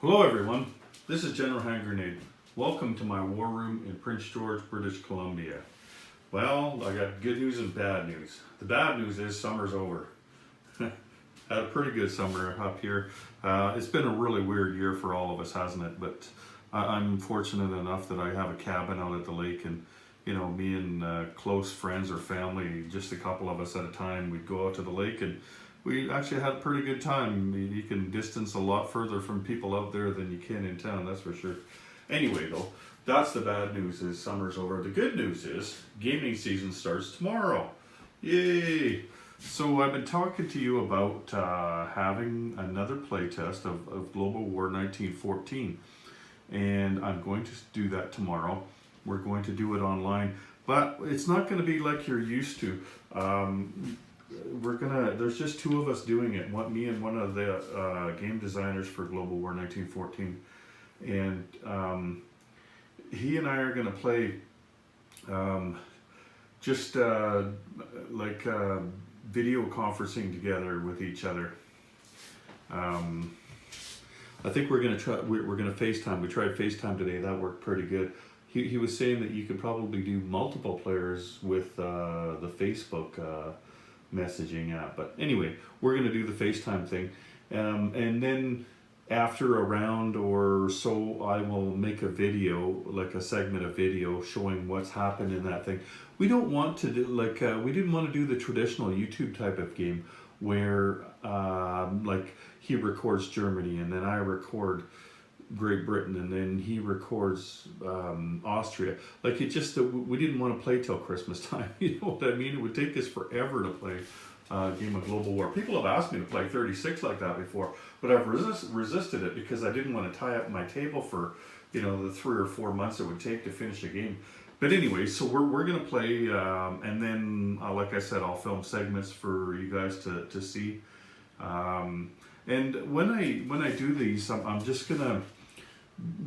Hello everyone, this is General Hand Grenade. Welcome to my war room in Prince George, British Columbia. Well, I got good news and bad news. The bad news is summer's over. Had a pretty good summer up here. It's been a really weird year for all of us, hasn't it? But I'm fortunate enough that I have a cabin out at the lake, and you know, me and close friends or family, just a couple of us at a time, we'd go out to the lake and we actually had a pretty good time. You can distance a lot further from people out there than you can in town, that's for sure. Anyway though, that's the bad news, is summer's over. The good news is gaming season starts tomorrow. Yay! So I've been talking to you about having another playtest of Global War 1914. And I'm going to do that tomorrow. We're going to do it online, but it's not going to be like you're used to. There's just two of us doing it, me and one of the game designers for Global War 1914, and he and I are going to play video conferencing together with each other. I think we're going to FaceTime. We tried FaceTime today. That worked pretty good. He was saying that you could probably do multiple players with the Facebook messaging app. But anyway, we're going to do the FaceTime thing. And then after a round or so, I will make a video, like a segment of video showing what's happened in that thing. We don't want to do, we didn't want to do the traditional YouTube type of game where he records Germany and then I record Great Britain and then he records Austria. We didn't want to play till Christmas time. You know what I mean? It would take us forever to play a game of Global War. People have asked me to play 36 like that before, but I've resisted it because I didn't want to tie up my table for, you know, the 3 or 4 months it would take to finish a game. But anyway, so we're gonna play, and then like I said, I'll film segments for you guys to see. And when I do these, I'm just gonna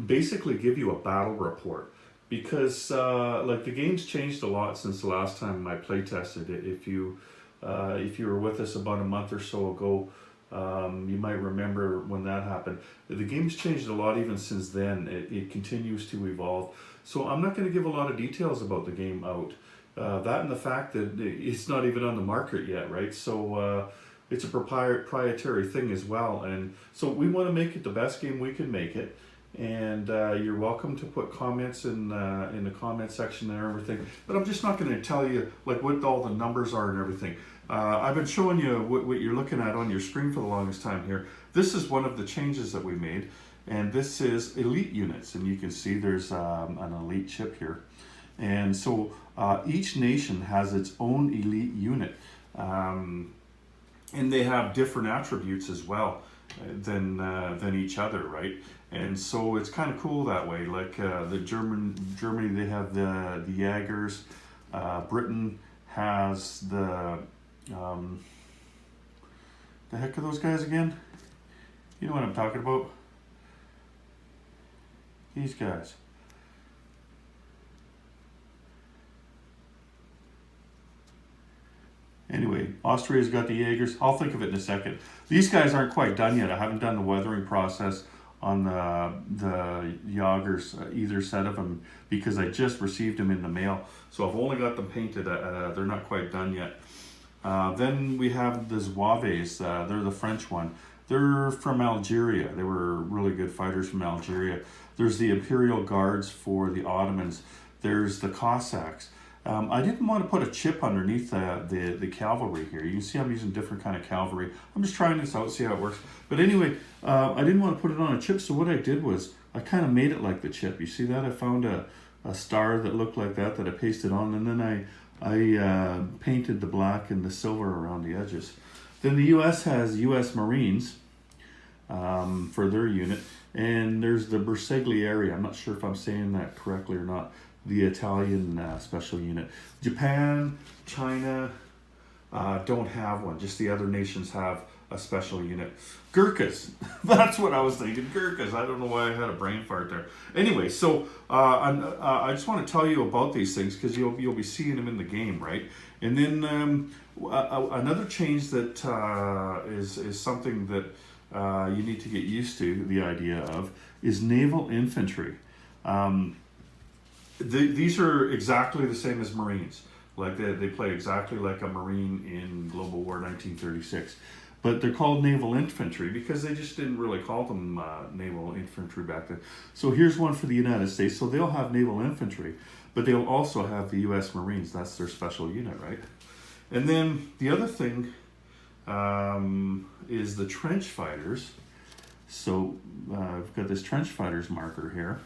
basically give you a battle report, because the game's changed a lot since the last time I play tested it. If you were with us about a month or so ago, you might remember when that happened. The game's changed a lot even since then. It continues to evolve. So I'm not going to give a lot of details about the game out. That and the fact that it's not even on the market yet, right? So it's a proprietary thing as well. And so we want to make it the best game we can make it. And you're welcome to put comments in the comment section and everything. But I'm just not going to tell you what all the numbers are and everything. I've been showing you what you're looking at on your screen for the longest time here. This is one of the changes that we made. And this is elite units. And you can see there's an elite chip here. And so each nation has its own elite unit. And they have different attributes as well than each other, right? And so it's kind of cool that way. The Germany, they have the Jaegers. Britain has the heck are those guys again? You know what I'm talking about? These guys. Anyway, Austria's got the Jaegers. I'll think of it in a second. These guys aren't quite done yet. I haven't done the weathering process on the Jaegers, either set of them, because I just received them in the mail. So I've only got them painted. They're not quite done yet. Then we have the Zouaves. They're the French one. They're from Algeria. They were really good fighters from Algeria. There's the Imperial Guards for the Ottomans. There's the Cossacks. I didn't want to put a chip underneath the cavalry here. You can see I'm using different kind of cavalry. I'm just trying this out, see how it works. But anyway, I didn't want to put it on a chip, so what I did was I kind of made it like the chip. You see that? I found a star that looked like that I pasted on, and then I painted the black and the silver around the edges. Then the U.S. has U.S. Marines for their unit, and there's the Bersaglieri. I'm not sure if I'm saying that correctly or not. The Italian special unit. Japan, China don't have one. Just the other nations have a special unit. Gurkhas. That's what I was thinking. Gurkhas. I don't know why I had a brain fart there. Anyway, so I just want to tell you about these things because you'll be seeing them in the game, right? And then another change that is something that you need to get used to the idea of is Naval Infantry. These are exactly the same as Marines. Like they play exactly like a Marine in Global War 1936. But they're called Naval Infantry because they just didn't really call them Naval Infantry back then. So here's one for the United States. So they'll have Naval Infantry, but they'll also have the U.S. Marines. That's their special unit, right? And then the other thing is the trench fighters. So I've got this trench fighters marker here,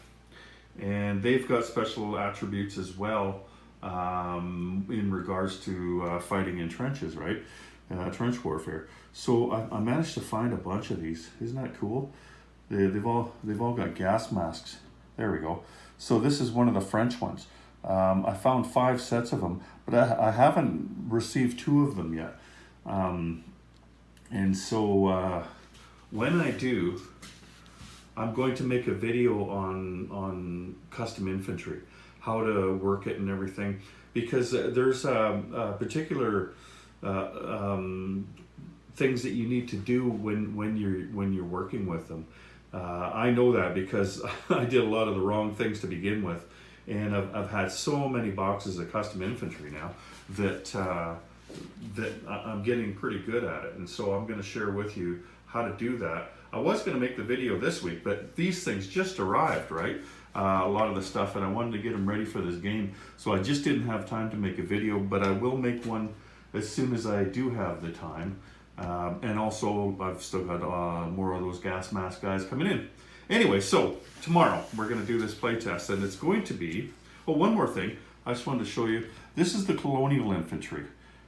and they've got special attributes as well in regards to fighting in trenches, right? Trench warfare. So I managed to find a bunch of these. Isn't that cool? They've all got gas masks. There we go. So this is one of the French ones. I found 5 sets of them, but I haven't received 2 of them yet. And so when I do, I'm going to make a video on custom infantry, how to work it and everything, because there's particular things that you need to do when you're working with them. I know that because I did a lot of the wrong things to begin with, and I've had so many boxes of custom infantry now that I'm getting pretty good at it, and so I'm going to share with you how to do that. I was going to make the video this week, but these things just arrived, right? A lot of the stuff, and I wanted to get them ready for this game, so I just didn't have time to make a video, but I will make one as soon as I do have the time. And also, I've still got more of those gas mask guys coming in. Anyway, so tomorrow we're going to do this playtest, and it's going to be, oh, one more thing. I just wanted to show you. This is the Colonial Infantry.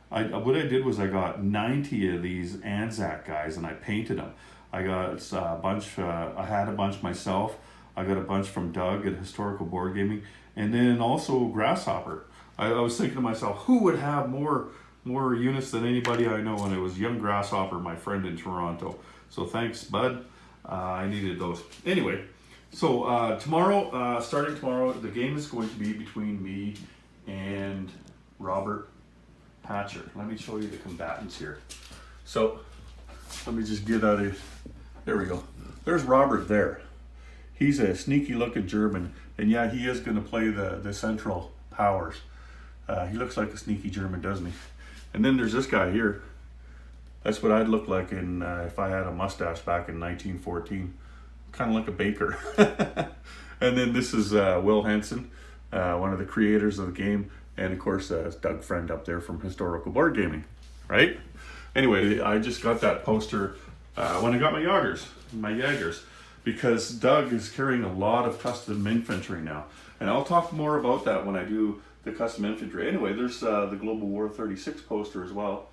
What I did was I got 90 of these Anzac guys, and I painted them. I got a bunch, I had a bunch myself. I got a bunch from Doug at Historical Board Gaming, and then also Grasshopper. I was thinking to myself, who would have more units than anybody I know, and it was young Grasshopper, my friend in Toronto. So thanks, bud. I needed those. Anyway, so tomorrow, starting tomorrow, the game is going to be between me and Robert Hatcher. Let me show you the combatants here. So let me just get out of, there we go. There's Robert there. He's a sneaky looking German, and yeah, he is going to play the Central Powers. He looks like a sneaky German, doesn't he? And then there's this guy here. That's what I'd look like in if I had a mustache back in 1914. Kind of like a baker. And then this is Will Henson, one of the creators of the game. And of course, Doug Friend up there from Historical Board Gaming, right? Anyway, I just got that poster when I got my Jaegers, because Doug is carrying a lot of custom infantry now. And I'll talk more about that when I do the custom infantry. Anyway, there's the Global War 36 poster as well.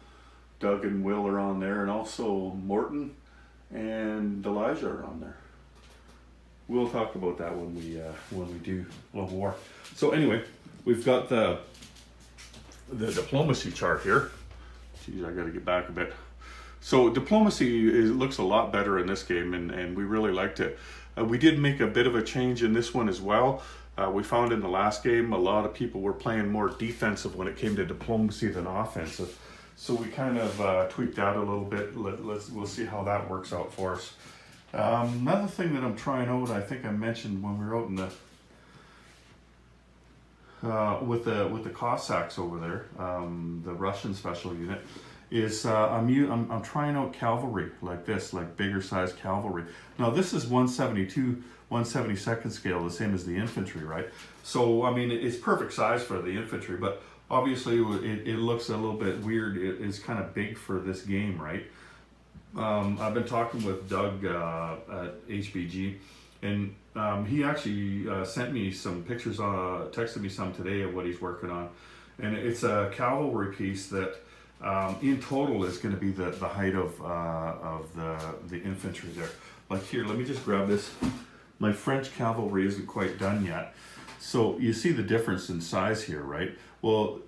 Doug and Will are on there, and also Morton and Elijah are on there. We'll talk about that when we do Global War. So anyway, we've got the diplomacy chart here. Geez, I got to get back a bit. So diplomacy looks a lot better in this game, and we really liked it. We did make a bit of a change in this one as well. We found in the last game a lot of people were playing more defensive when it came to diplomacy than offensive. So we kind of tweaked that a little bit. We'll see how that works out for us. Another thing that I'm trying out, I think I mentioned when we were out in the with the Cossacks over there, the Russian special unit, is I'm trying out cavalry like this, like bigger size cavalry. Now this is 1/72 scale, the same as the infantry, right? So I mean it's perfect size for the infantry, but obviously it looks a little bit weird. It's kind of big for this game, right? I've been talking with Doug at HBG, and he actually sent me some pictures, texted me some today of what he's working on, and it's a cavalry piece that in total is going to be the height of the infantry there. Like here, let me just grab this. My French cavalry isn't quite done yet, so you see the difference in size here, right? Well,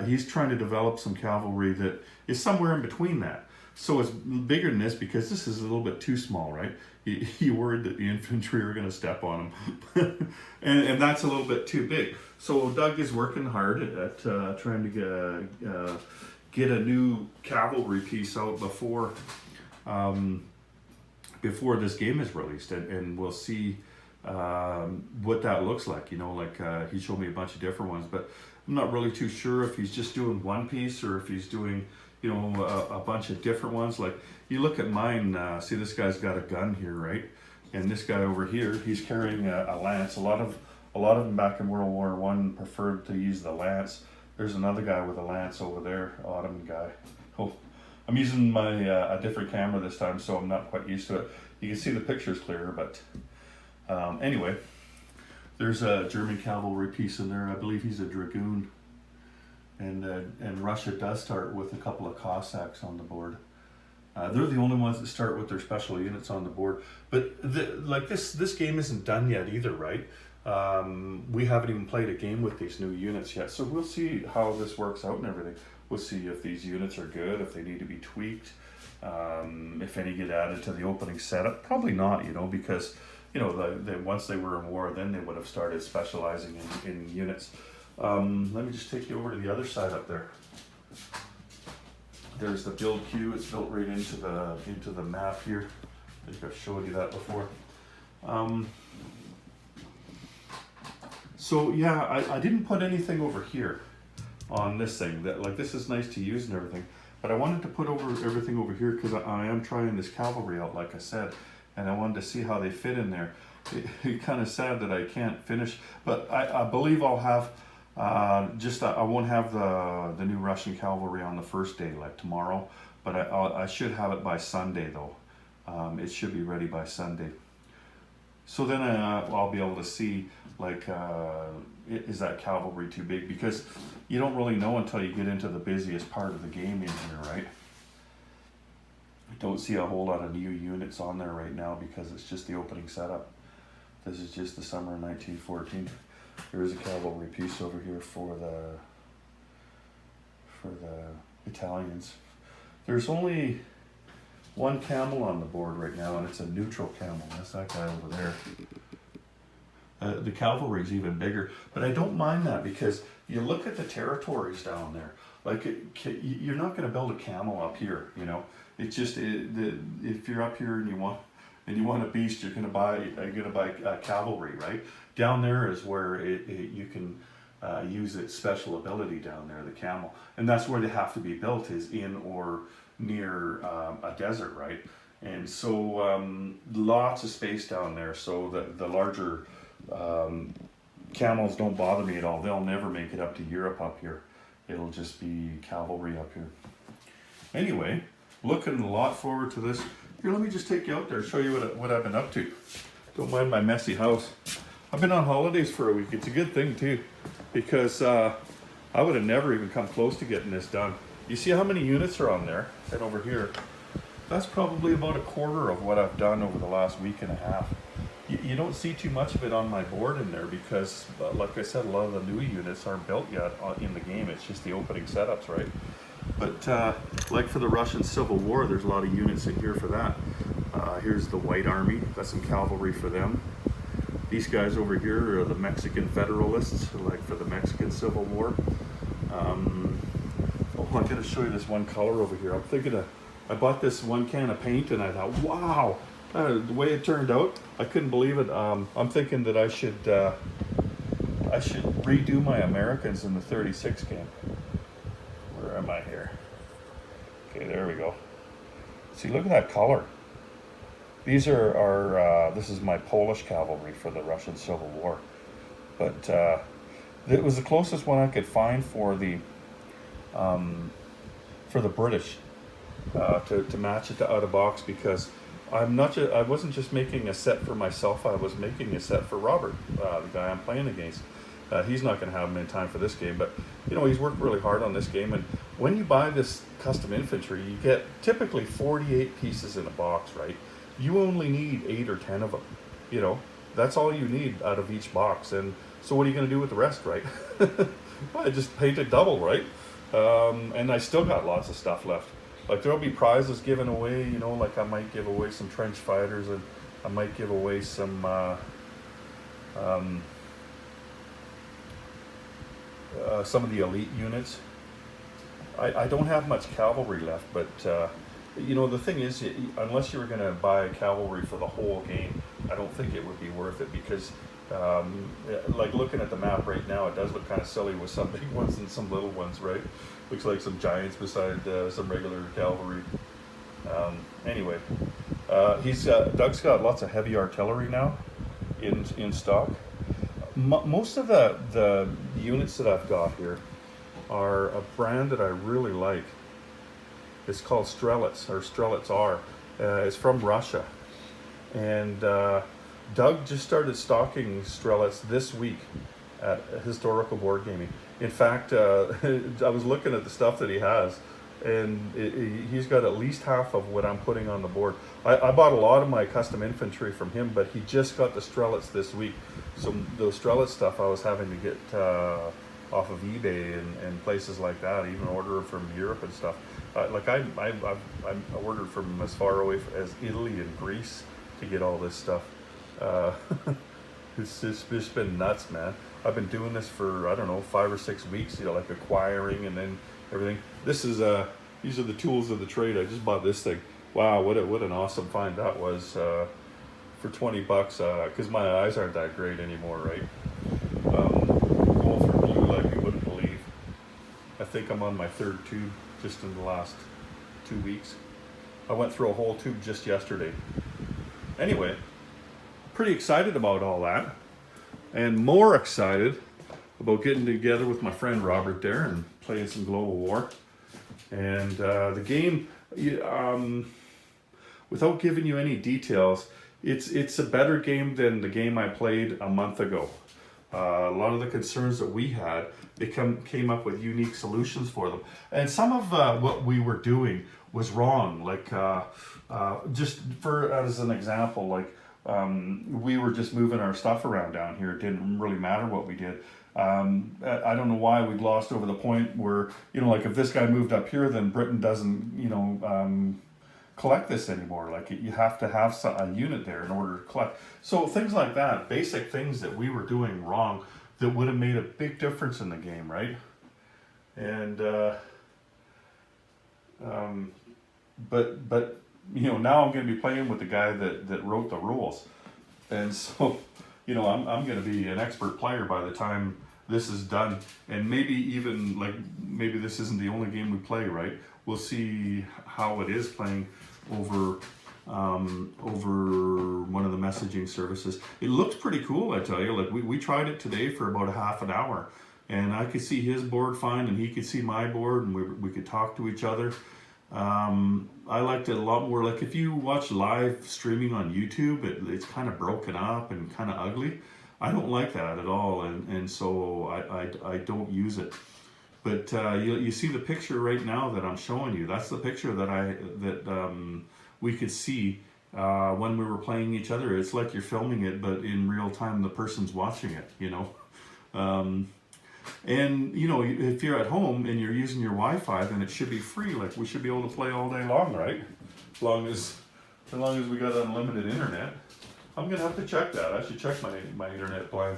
he's trying to develop some cavalry that is somewhere in between that. So it's bigger than this because this is a little bit too small, right? He worried that the infantry are going to step on him. and that's a little bit too big. So Doug is working hard at trying to get a new cavalry piece out before before this game is released, and we'll see what that looks like. You know, like he showed me a bunch of different ones, but I'm not really too sure if he's just doing one piece or if he's doing, you know, a bunch of different ones. Like you look at mine, see this guy's got a gun here, right? And this guy over here, he's carrying a lance. A lot of them back in World War I preferred to use the lance. There's another guy with a lance over there, Ottoman guy. Oh, I'm using my a different camera this time, so I'm not quite used to it. You can see the pictures clearer, but anyway, there's a German cavalry piece in there. I believe he's a dragoon, and Russia does start with a couple of Cossacks on the board. They're the only ones that start with their special units on the board. But like this game isn't done yet either, right? We haven't even played a game with these new units yet, so we'll see how this works out and everything. We'll see if these units are good, if they need to be tweaked, if any get added to the opening setup. Probably not, you know, because you know once they were in war, then they would have started specializing in units. Let me just take you over to the other side up there. There's the build queue. It's built right into the map here. I think I've showed you that before. So yeah, I didn't put anything over here on this thing. That like this is nice to use and everything, but I wanted to put everything over here because I am trying this cavalry out, like I said, and I wanted to see how they fit in there. It's kind of sad that I can't finish, but I believe I'll have I won't have the new Russian cavalry on the first day, like tomorrow, but I should have it by Sunday though. It should be ready by Sunday. So then I'll be able to see, like, is that cavalry too big? Because you don't really know until you get into the busiest part of the game in here, right? I don't see a whole lot of new units on there right now because it's just the opening setup. This is just the summer of 1914. There is a cavalry piece over here for the Italians. There's only one camel on the board right now, and it's a neutral camel. That's that guy over there. The cavalry's even bigger, but I don't mind that because you look at the territories down there. Like you're not going to build a camel up here, you know. It's just if you're up here and you want a beast, you're going to buy cavalry, right? Down there is where you can use its special ability down there, the camel, and that's where they have to be built, is in or near a desert, right? And so lots of space down there, so the larger camels don't bother me at all. They'll never make it up to Europe up here. It'll just be cavalry up here. Anyway, looking a lot forward to this. Here, let me just take you out there and show you what I've been up to. Don't mind my messy house. I've been on holidays for a week. It's a good thing too, because I would have never even come close to getting this done. You see how many units are on there? And over here, that's probably about a quarter of what I've done over the last week and a half. You don't see too much of it on my board in there because, like I said, a lot of the new units aren't built yet in the game. It's just the opening setups, right? But like for the Russian Civil War, there's a lot of units in here for that. Here's the White Army. Got some cavalry for them. These guys over here are the Mexican Federalists, like for the Mexican Civil War. Oh, I gotta show you this one color over here. I'm thinking I bought this one can of paint and I thought, wow, the way it turned out, I couldn't believe it. I'm thinking that I should redo my Americans in the 36 game. Where am I here? Okay, there we go. See, look at that color. These are this is my Polish cavalry for the Russian Civil War. But it was the closest one I could find for the British to match it to out of box, because I wasn't just making a set for myself. I was making a set for Robert, the guy I'm playing against. He's not going to have them in time for this game, but you know, he's worked really hard on this game. And when you buy this custom infantry, you get typically 48 pieces in a box, right? You only need 8 or 10 of them. You know, that's all you need out of each box. And so what are you going to do with the rest, right? Well, I just painted double, right? And I still got lots of stuff left. Like there'll be prizes given away, you know, like I might give away some trench fighters, and I might give away some of the elite units. I don't have much cavalry left, but You know, the thing is, unless you were going to buy cavalry for the whole game, I don't think it would be worth it because, like looking at the map right now, it does look kind of silly with some big ones and some little ones, right? Looks like some giants beside some regular cavalry. Anyway, Doug's got lots of heavy artillery now in stock. Most of the units that I've got here are a brand that I really like. It's called Strelitz, or Strelitz R. It's from Russia. And Doug just started stocking Strelitz this week at Historical Board Gaming. In fact, I was looking at the stuff that he has, and he's got at least half of what I'm putting on the board. I bought a lot of my custom infantry from him, but he just got the Strelitz this week. So the Strelitz stuff I was having to get off of eBay and places like that, even order from Europe and stuff. Like I ordered from as far away as Italy and Greece to get all this stuff. It's just been nuts, man. I've been doing this for, I don't know, 5 or 6 weeks, you know, like acquiring and then everything. This is these are the tools of the trade. I just bought this thing. Wow, what an awesome find that was for 20 bucks. Because my eyes aren't that great anymore, right? Going through blue like you wouldn't believe. I think I'm on my 3rd tube just in the last 2 weeks. I went through a whole tube just yesterday. Anyway, pretty excited about all that, and more excited about getting together with my friend Robert there and playing some Global War. And the game, without giving you any details, it's a better game than the game I played a month ago. A lot of the concerns that we had, they came up with unique solutions for them. And some of what we were doing was wrong. Like, just for as an example, like we were just moving our stuff around down here. It didn't really matter what we did. I don't know why we glossed over the point where, you know, like if this guy moved up here, then Britain doesn't, you know, collect this anymore. Like you have to have a unit there in order to collect. So things like that, basic things that we were doing wrong that would have made a big difference in the game, right? And but you know, now I'm going to be playing with the guy that wrote the rules, and so you know I'm going to be an expert player by the time this is done, and maybe even like maybe this isn't the only game we play, right? We'll see how it is playing over one of the messaging services. It looks pretty cool, I tell you. Like we tried it today for about a half an hour, and I could see his board fine, and he could see my board, and we could talk to each other. I liked it a lot more. Like if you watch live streaming on YouTube, it's kind of broken up and kind of ugly. I don't like that at all, and so I don't use it. But you see the picture right now that I'm showing you. That's the picture that we could see when we were playing each other. It's like you're filming it, but in real time the person's watching it, you know. And you know, if you're at home and you're using your Wi-Fi, then it should be free. Like we should be able to play all day long, right? As long as we got unlimited internet. I'm gonna have to check that. I should check my internet plan.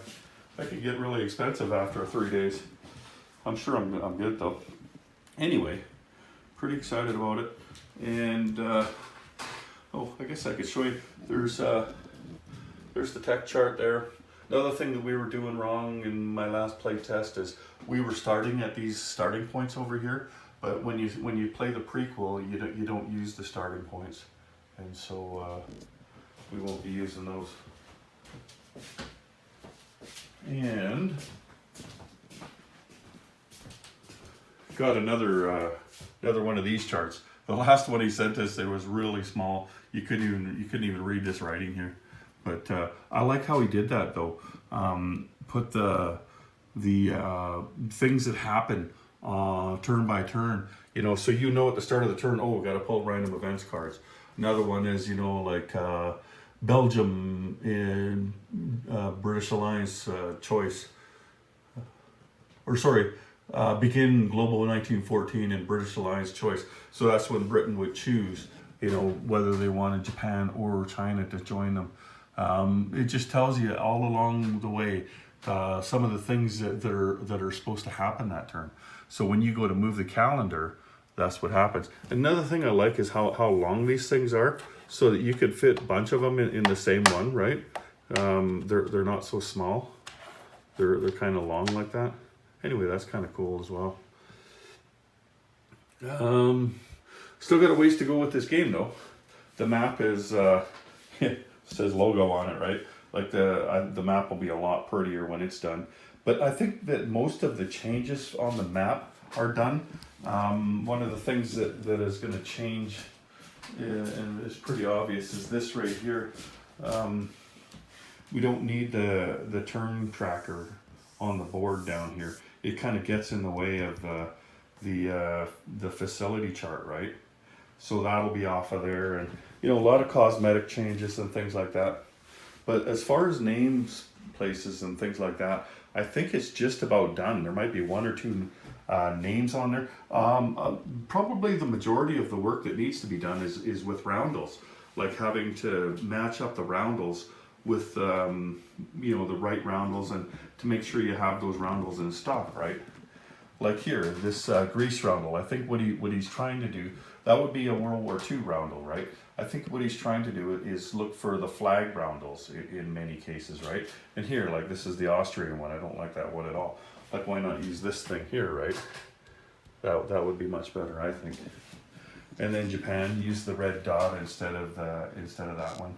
That could get really expensive after 3 days. I'm sure I'm good though. Anyway, pretty excited about it. And oh, I guess I could show you. There's the tech chart there. Another thing that we were doing wrong in my last play test is we were starting at these starting points over here, but when you play the prequel, you don't use the starting points, and so we won't be using those. And got another one of these charts. The last one he sent us, it was really small. You couldn't even read this writing here. But I like how he did that though. Put the things that happen turn by turn. You know, so you know at the start of the turn, oh, we got to pull random events cards. Another one is, you know, like Belgium in British Alliance choice. Or sorry, begin Global 1914 in British Alliance choice. So that's when Britain would choose, you know, whether they wanted Japan or China to join them. It just tells you all along the way some of the things that are supposed to happen that turn. So when you go to move the calendar, that's what happens. Another thing I like is how long these things are, so that you could fit a bunch of them in the same one, right? They're not so small. They're kind of long like that. Anyway, that's kind of cool as well. Still got a ways to go with this game though. The map is says logo on it, right? Like the map will be a lot prettier when it's done. But I think that most of the changes on the map are done. One of the things that is going to change, and it's pretty obvious, is this right here. We don't need the turn tracker on the board down here. It kind of gets in the way of the facility chart, right? So that'll be off of there, and you know, a lot of cosmetic changes and things like that. But as far as names, places, and things like that, I think it's just about done. There might be one or two names on there. Probably the majority of the work that needs to be done is with roundels, like having to match up the roundels with you know, the right roundels, and to make sure you have those roundels in stock, right? Like here, this grease roundel. I think what he's trying to do, that would be a World War II roundel, right? I think what he's trying to do is look for the flag roundels in many cases, right? And here, like this is the Austrian one. I don't like that one at all. Like, why not use this thing here, right? That would be much better, I think. And then Japan, use the red dot instead of that one.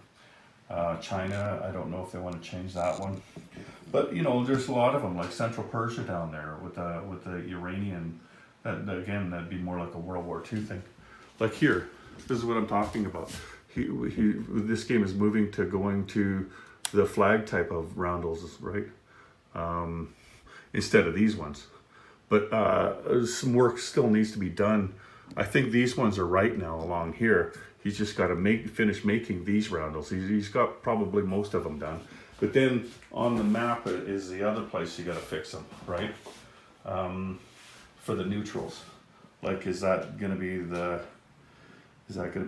China, I don't know if they want to change that one. But you know, there's a lot of them, like Central Persia down there with the Iranian. Again, that'd be more like a World War II thing. Like here, this is what I'm talking about. This game is moving to going to the flag type of roundels, right? Instead of these ones. But some work still needs to be done. I think these ones are right now along here. He's just got to finish making these roundels. He's got probably most of them done. But then on the map is the other place you got to fix them, right? For the neutrals. Like, is that going to be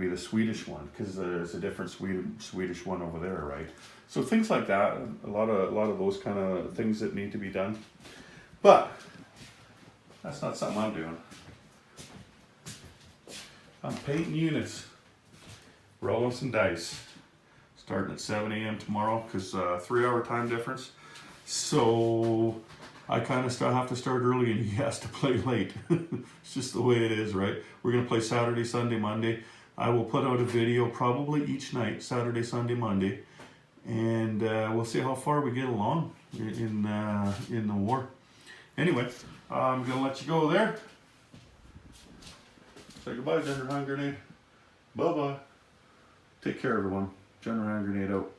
the Swedish one? Because there's a different Swedish one over there, right? So things like that, a lot of those kind of things that need to be done. But that's not something I'm doing. I'm painting units, rolling some dice. Starting at 7 a.m. tomorrow, because 3-hour time difference. So I kind of have to start early, and he has to play late. It's just the way it is, right? We're going to play Saturday, Sunday, Monday. I will put out a video probably each night, Saturday, Sunday, Monday. And we'll see how far we get along in the war. Anyway, I'm going to let you go there. Say goodbye, General Hand Grenade. Bye-bye. Take care, everyone. General Hand Grenade out.